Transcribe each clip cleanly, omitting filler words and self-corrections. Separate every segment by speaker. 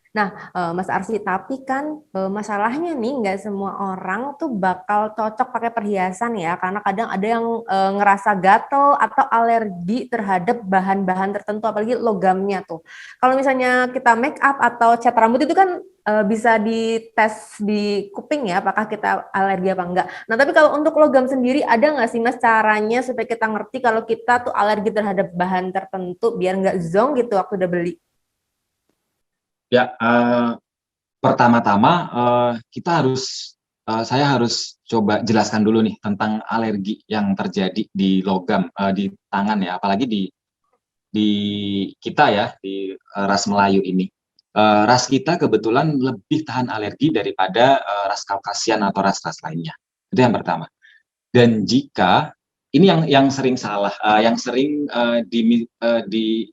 Speaker 1: Mas Arsi, tapi kan masalahnya nih nggak semua orang tuh bakal cocok pakai perhiasan ya, karena kadang ada yang ngerasa gatel atau alergi terhadap bahan-bahan tertentu, apalagi logamnya tuh. Kalau misalnya kita make up atau cat rambut itu kan bisa dites di kuping ya, apakah kita alergi apa enggak. Nah, tapi kalau untuk logam sendiri ada nggak sih Mas caranya supaya kita ngerti kalau kita tuh alergi terhadap bahan tertentu biar nggak zonk gitu waktu udah beli?
Speaker 2: Ya, pertama-tama saya harus coba jelaskan dulu nih tentang alergi yang terjadi di logam di tangan ya, apalagi di kita ya di ras Melayu ini. Ras kita kebetulan lebih tahan alergi daripada ras Kaukasian atau ras-ras lainnya. Itu yang pertama. Dan jika ini yang sering salah, yang sering di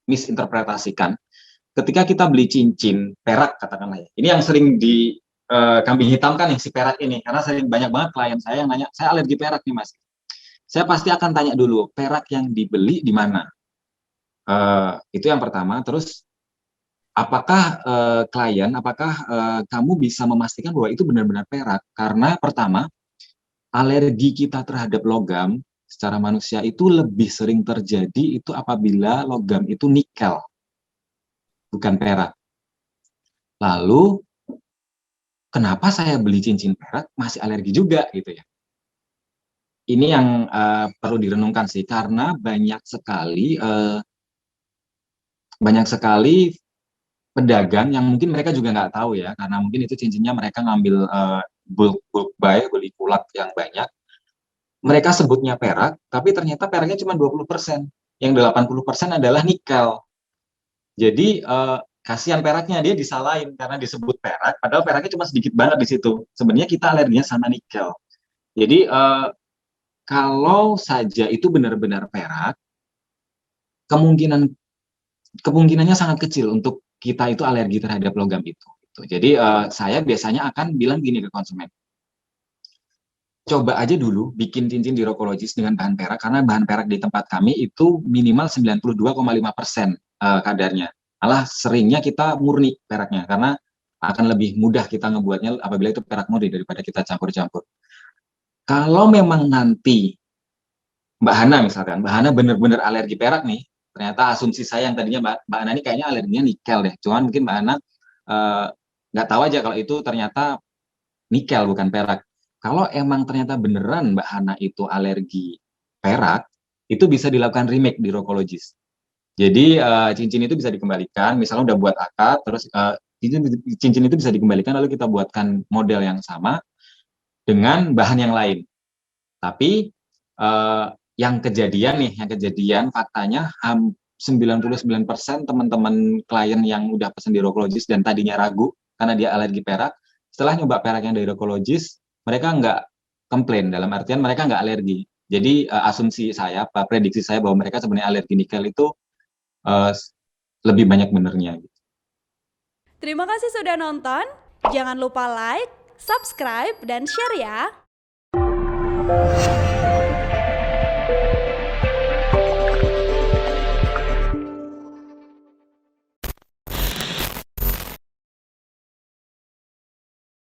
Speaker 2: misinterpretasikan ketika kita beli cincin perak katakanlah ya. Ini yang sering di kambing hitamkan nih si perak ini karena sering banyak banget klien saya yang nanya, saya alergi perak nih Mas. Saya pasti akan tanya dulu, perak yang dibeli di mana? Itu yang pertama. Terus apakah kamu bisa memastikan bahwa itu benar-benar perak? Karena pertama, alergi kita terhadap logam secara manusia itu lebih sering terjadi itu apabila logam itu nikel, bukan perak. Lalu kenapa saya beli cincin perak masih alergi juga gitu ya? Ini yang perlu direnungkan sih karena banyak sekali pedagang yang mungkin mereka juga nggak tahu ya karena mungkin itu cincinnya mereka ngambil bulk bulk buy, beli bulak yang banyak. Mereka sebutnya perak, tapi ternyata peraknya cuma 20%. Yang 80% adalah nikel. Jadi kasihan peraknya, dia disalahin karena disebut perak, padahal peraknya cuma sedikit banget di situ. Sebenarnya kita alerginya sama nikel. Jadi kalau saja itu benar-benar perak, kemungkinan kemungkinannya sangat kecil untuk kita itu alergi terhadap logam itu. Gitu. Jadi saya biasanya akan bilang gini ke konsumen, coba aja dulu bikin cincin di Rokologis dengan bahan perak, karena bahan perak di tempat kami itu minimal 92,5% kadarnya. Malah seringnya kita murni peraknya, karena akan lebih mudah kita ngebuatnya apabila itu perak murni daripada kita campur-campur. Kalau memang nanti Mbak Hana misalkan, Mbak Hana benar-benar alergi perak nih, ternyata asumsi saya yang tadinya Mbak Hana ini kayaknya alerginya nikel deh, cuman mungkin Mbak Hana eh, nggak tahu aja kalau itu ternyata nikel bukan perak. Kalau emang ternyata beneran Mbak Hana itu alergi perak, itu bisa dilakukan remake di Rokologis. Jadi cincin itu bisa dikembalikan, misalnya udah buat akad, terus cincin itu bisa dikembalikan, lalu kita buatkan model yang sama dengan bahan yang lain. Tapi eh, yang kejadian faktanya 99% teman-teman klien yang udah pesen di Rokologis dan tadinya ragu karena dia alergi perak, setelah nyoba perak yang dari Rokologis, mereka nggak komplain, dalam artian mereka nggak alergi. Jadi asumsi saya, prediksi saya bahwa mereka sebenarnya alergi nikel itu eh, lebih banyak benernya.
Speaker 3: Terima kasih sudah nonton. Jangan lupa like, subscribe, dan share ya.